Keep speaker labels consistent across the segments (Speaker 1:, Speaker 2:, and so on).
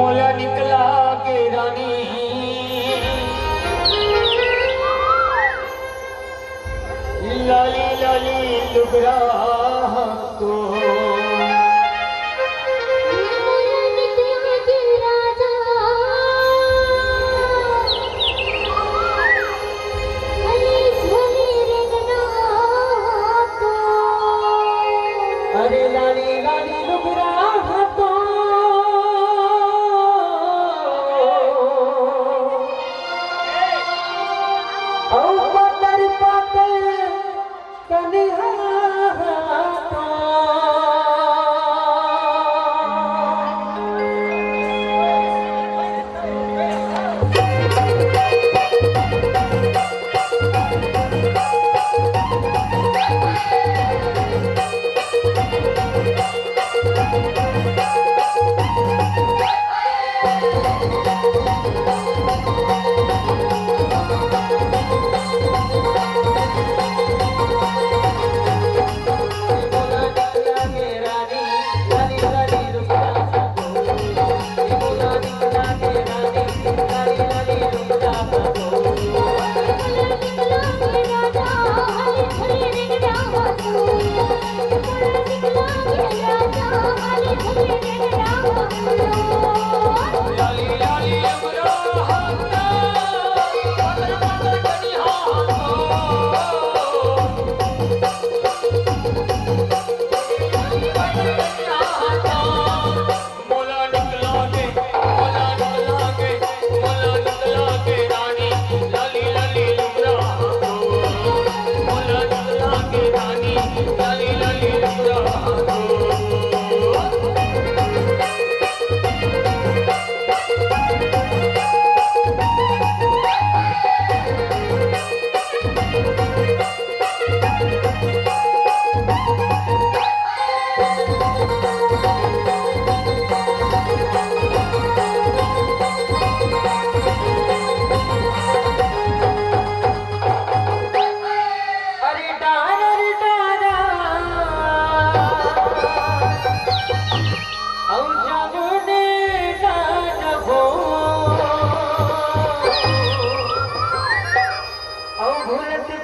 Speaker 1: मोला निकला के रानी लाली लाली लुगरा को अरे लाली लाली लुगरा तो पातर पातर कन्हा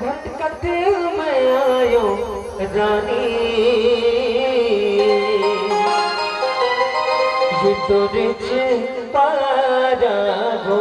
Speaker 1: भटकत मैं आयो रानी ये तो रिच पारा हो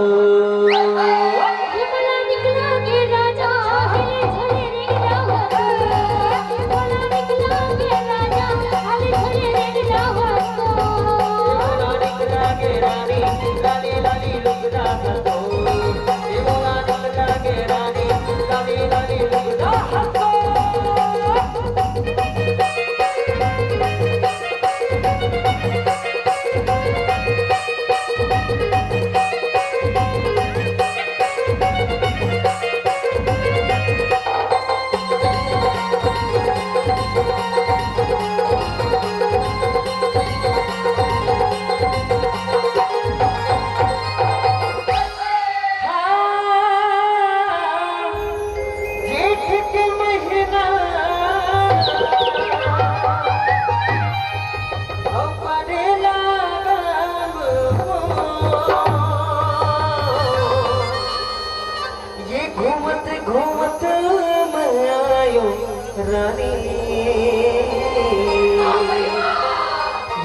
Speaker 1: रानी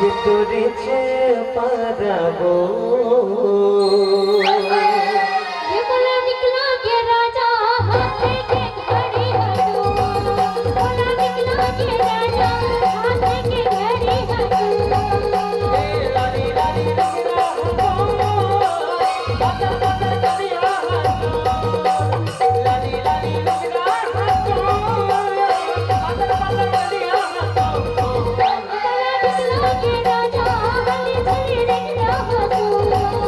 Speaker 1: ये तो रिच पाराबो
Speaker 2: ये बोला निकला के राजा हाथे के घड़ी हटो बोला निकला के राजा हाथे के घड़ी हटो
Speaker 1: लाली लाली लुगरा पातर पातर कन्हा लाली लाली लुगरा
Speaker 2: बोला निकला के राजा हाथे घड़ी हटो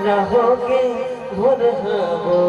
Speaker 1: रहोगे भोर हबो